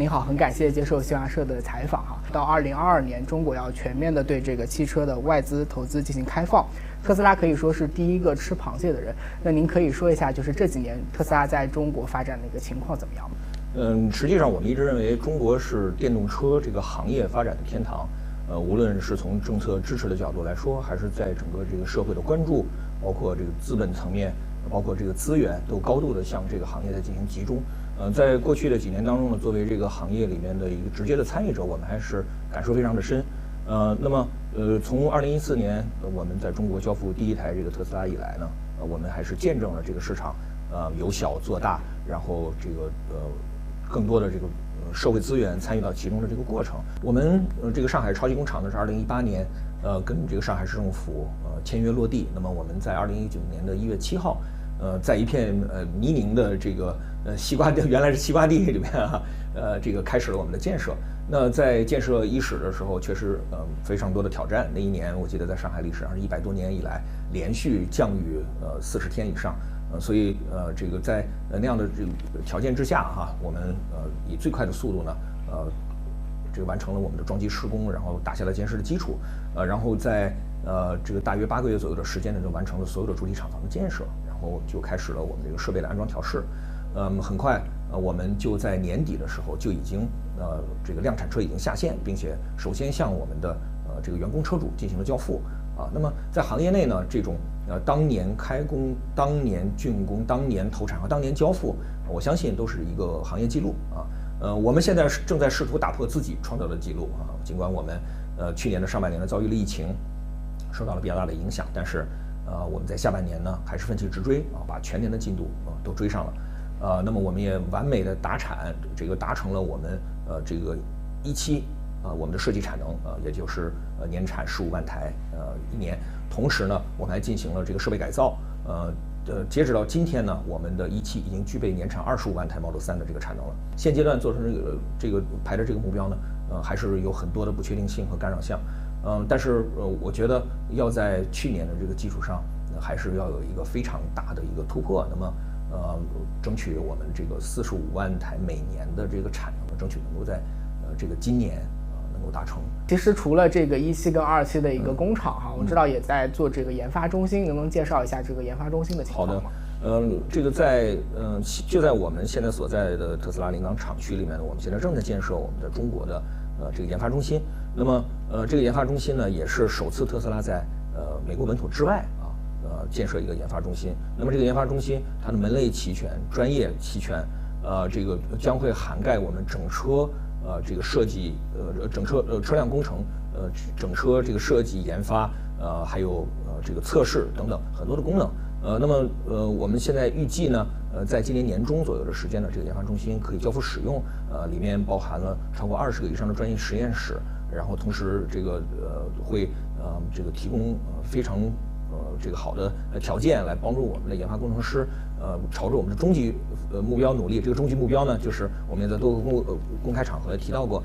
您好，很感谢接受新华社的采访哈。到2022年，中国要全面的对这个汽车的外资投资进行开放，特斯拉可以说是第一个吃螃蟹的人。那您可以说一下，就是这几年特斯拉在中国发展的一个情况怎么样吗？实际上我们一直认为中国是电动车这个行业发展的天堂。无论是从政策支持的角度来说，还是在整个这个社会的关注，包括这个资本层面，包括这个资源，都高度的向这个行业在进行集中。在过去的几年当中呢，作为这个行业里面的一个直接的参与者，我们还是感受非常的深。那么从2014年我们在中国交付第一台这个特斯拉以来呢，我们还是见证了这个市场由小做大，然后这个更多的这个社会资源参与到其中的这个过程。我们这个上海超级工厂呢是2018年跟这个上海市政府签约落地。那么我们在2019年的1月7号，在一片泥泞的这个西瓜地，原来是西瓜地里面这个开始了我们的建设。那在建设伊始的时候，确实非常多的挑战。那一年我记得在上海历史上是100多年以来连续降雨40天以上。所以这个在那样的这个条件之下我们以最快的速度呢这个完成了我们的装机施工，然后打下了坚实的基础，然后在这个大约8个月左右的时间呢，就完成了所有的主体厂房的建设，然后就开始了我们这个设备的安装调试。很快我们就在年底的时候就已经这个量产车已经下线，并且首先向我们的这个员工车主进行了交付。那么在行业内呢，这种当年开工、当年竣工、当年投产和当年交付，我相信都是一个行业记录我们现在正在试图打破自己创造的记录尽管我们去年的上半年呢遭遇了疫情，受到了比较大的影响，但是我们在下半年呢还是奋起直追把全年的进度都追上了。那么我们也完美的达成了我们这个17我们的设计产能也就是年产15万台一年。同时呢，我们还进行了这个设备改造。截止到今天呢，我们的17已经具备年产25万台 Model 3的这个产能了。现阶段做成这个排的这个目标呢，还是有很多的不确定性和干扰项。但是我觉得要在去年的这个基础上，还是要有一个非常大的一个突破。那么争取我们这个45万台每年的这个产能，争取能够在这个今年能够达成。其实除了这个17跟27的一个工厂我知道也在做这个研发中心，能不能介绍一下这个研发中心的情况吗？好的，这个就在我们现在所在的特斯拉临港厂区里面呢，我们现在正在建设我们的中国的这个研发中心。那么这个研发中心呢，也是首次特斯拉在美国本土之外建设一个研发中心。那么这个研发中心它的门类齐全，专业齐全，这个将会涵盖我们整车这个设计整车车辆工程整车这个设计研发还有这个测试等等很多的功能。那么我们现在预计呢在今年年中左右的时间呢，这个研发中心可以交付使用。里面包含了超过20个以上的专业实验室，然后同时这个会这个提供非常这个好的条件来帮助我们的研发工程师朝着我们的终极目标努力。这个终极目标呢，就是我们也在多个公开场合提到过，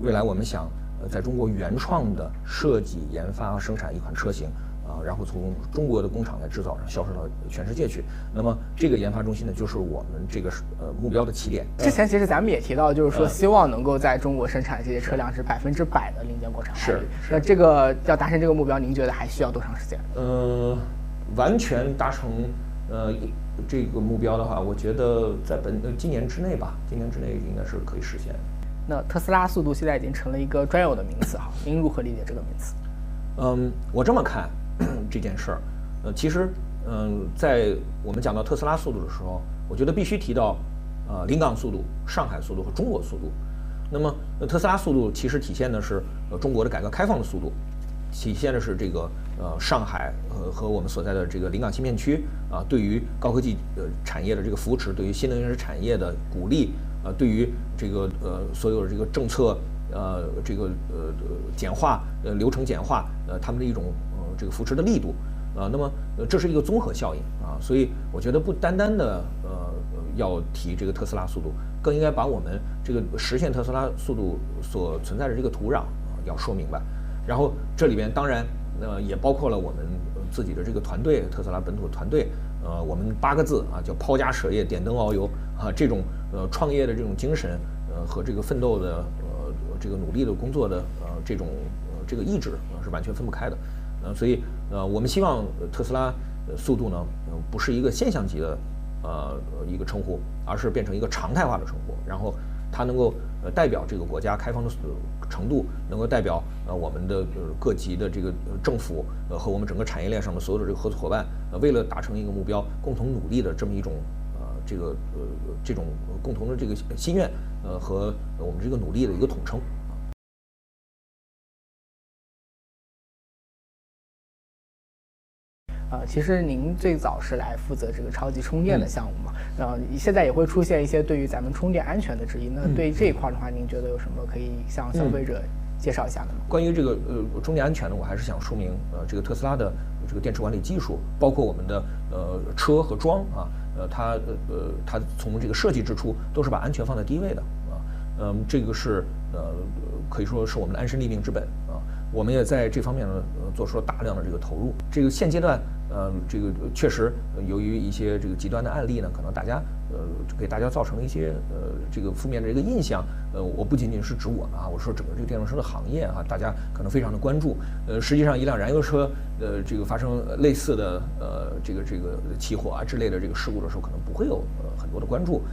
未来我们想在中国原创的设计、研发、生产一款车型然后从中国的工厂来制造，销售到全世界去。那么这个研发中心呢，就是我们这个目标的起点。之前其实咱们也提到，就是说希望能够在中国生产这些车辆是100%的零件国产化率。那这个要达成这个目标，您觉得还需要多长时间？完全达成这个目标的话，我觉得在今年之内吧，今年之内应该是可以实现。那特斯拉速度现在已经成了一个专有的名词您如何理解这个名词？我这么看这件事儿，其实在我们讲到特斯拉速度的时候，我觉得必须提到临港速度、上海速度和中国速度。那么特斯拉速度其实体现的是中国的改革开放的速度，体现的是这个上海和我们所在的这个临港新片区对于高科技产业的这个扶持，对于新能源产业的鼓励对于这个所有的这个政策这个简化流程简化他们的一种这个扶持的力度那么这是一个综合效应所以我觉得不单单的要提这个特斯拉速度，更应该把我们这个实现特斯拉速度所存在的这个土壤要说明白。然后这里边当然也包括了我们自己的这个团队，特斯拉本土团队我们8个字叫抛家舍业点灯遨游这种创业的这种精神和这个奋斗的这个努力的工作的这种这个意志是完全分不开的。所以我们希望特斯拉速度呢不是一个现象级的一个称呼，而是变成一个常态化的称呼，然后它能够代表这个国家开放的程度，能够代表我们的各级的这个政府和我们整个产业链上的所有的这个合作伙伴为了达成一个目标共同努力的这么一种这种共同的这个心愿和我们这个努力的一个统称。其实您最早是来负责这个超级充电的项目嘛，现在也会出现一些对于咱们充电安全的质疑。那对于这一块的话，您觉得有什么可以向消费者介绍一下的吗？关于这个充电安全呢，我还是想说明这个特斯拉的这个电池管理技术，包括我们的车和桩啊，它从这个设计之初都是把安全放在第一位的啊，这个是可以说是我们的安身立命之本啊。我们也在这方面呢做出了大量的这个投入。这个现阶段这个确实由于一些这个极端的案例呢，可能大家给大家造成了一些这个负面的这个印象。我不仅仅是指我们啊，我说整个这个电动车的行业啊，大家可能非常的关注。实际上一辆燃油车这个发生类似的这个起火啊之类的这个事故的时候，可能不会有很多的关注。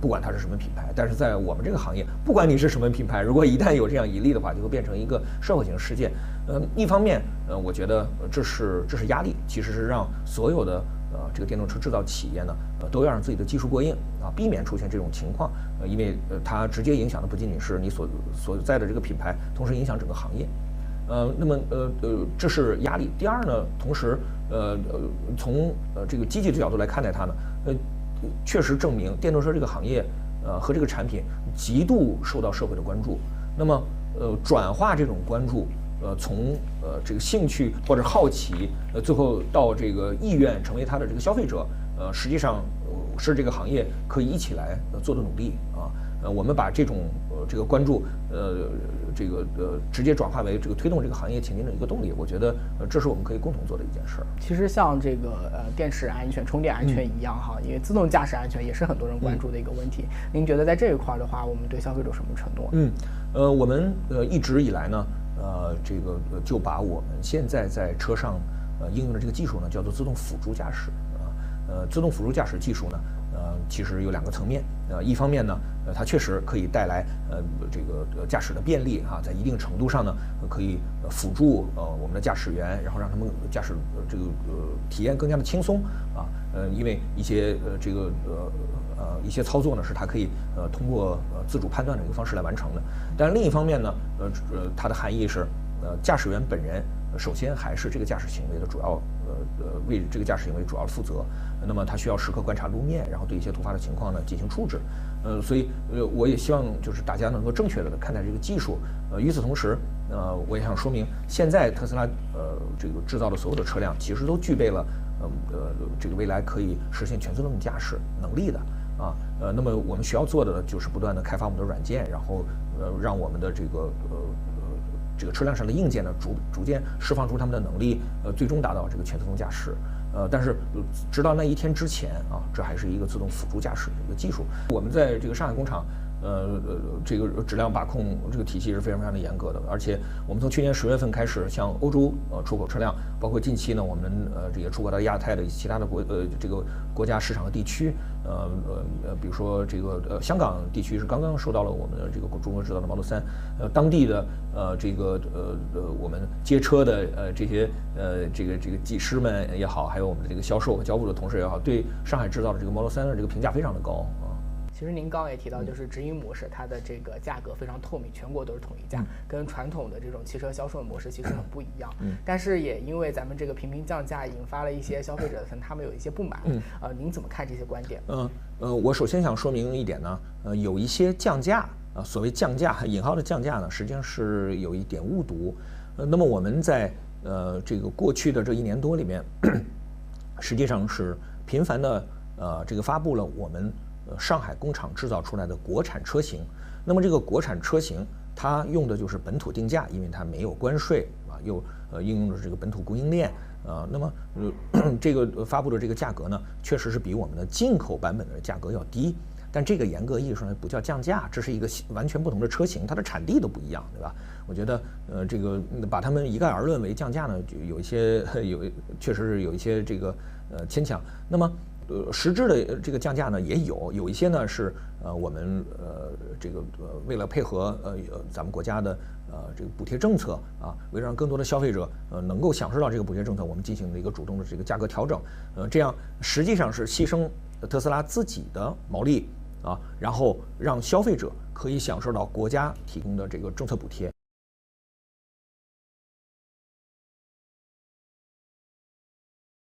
不管它是什么品牌，但是在我们这个行业，不管你是什么品牌，如果一旦有这样疑虑的话，就会变成一个社会性事件。一方面，我觉得这是压力，其实是让所有的这个电动车制造企业呢，都要让自己的技术过硬啊，避免出现这种情况。因为它直接影响的不仅仅是你所在的这个品牌，同时影响整个行业。那么这是压力。第二呢，同时从这个积极的角度来看待它呢，确实证明电动车这个行业和这个产品极度受到社会的关注。那么转化这种关注，从这个兴趣或者好奇，最后到这个意愿成为它的这个消费者，实际上是这个行业可以一起来做的努力啊。我们把这种这个关注，这个直接转化为这个推动这个行业前进的一个动力。我觉得这是我们可以共同做的一件事儿。其实像这个电池安全、充电安全一样哈，因为自动驾驶安全也是很多人关注的一个问题。您觉得在这一块的话，我们对消费者有什么承诺？我们一直以来呢，这个就把我们现在在车上应用的这个技术呢，叫做自动辅助驾驶啊。自动辅助驾驶技术呢，其实有两个层面。一方面呢，它确实可以带来这个驾驶的便利啊，在一定程度上呢，可以辅助我们的驾驶员，然后让他们驾驶这个体验更加的轻松啊。因为一些这个一些操作呢，是它可以通过自主判断的一个方式来完成的。但另一方面呢，它的含义是驾驶员本人首先还是这个驾驶行为的主要为这个驾驶行为主要负责。那么他需要时刻观察路面，然后对一些突发的情况呢进行处置。所以我也希望就是大家能够正确的看待这个技术。与此同时，我也想说明，现在特斯拉这个制造的所有的车辆其实都具备了这个未来可以实现全自动驾驶能力的啊。那么我们需要做的就是不断的开发我们的软件，然后让我们的这个车辆上的硬件呢逐渐释放出他们的能力，最终达到这个全自动驾驶。但是直到那一天之前啊，这还是一个自动辅助驾驶的一个技术。我们在这个上海工厂，这个质量把控这个体系是非常非常的严格的。而且我们从去年10月份开始，向欧洲出口车辆，包括近期呢，我们这也出口到亚太的其他的这个国家市场和地区。比如说这个香港地区是刚刚收到了我们的这个中国制造的 Model 3，当地的这个我们接车的这些这个技师们也好，还有我们的这个销售和交付的同事也好，对上海制造的这个 Model 3的这个评价非常的高啊。其实您刚刚也提到，就是直营模式，它的这个价格非常透明，全国都是统一价，跟传统的这种汽车销售模式其实很不一样。但是也因为咱们这个频频降价，引发了一些消费者他们有一些不满。您怎么看这些观点？我首先想说明一点呢，有一些降价所谓降价引号的降价呢，实际上是有一点误读。那么我们在这个过去的这1年多里面，实际上是频繁的这个发布了我们上海工厂制造出来的国产车型。那么这个国产车型它用的就是本土定价，因为它没有关税啊，又应用的这个本土供应链那么这个发布的这个价格呢，确实是比我们的进口版本的价格要低。但这个严格意义上不叫降价，这是一个完全不同的车型，它的产地都不一样，对吧？我觉得这个把它们一概而论为降价呢，就有一些确实是有一些这个牵强。那么实质的这个降价呢也有一些呢是我们这个为了配合咱们国家的这个补贴政策啊，为了让更多的消费者能够享受到这个补贴政策，我们进行了一个主动的这个价格调整，这样实际上是牺牲特斯拉自己的毛利啊，然后让消费者可以享受到国家提供的这个政策补贴。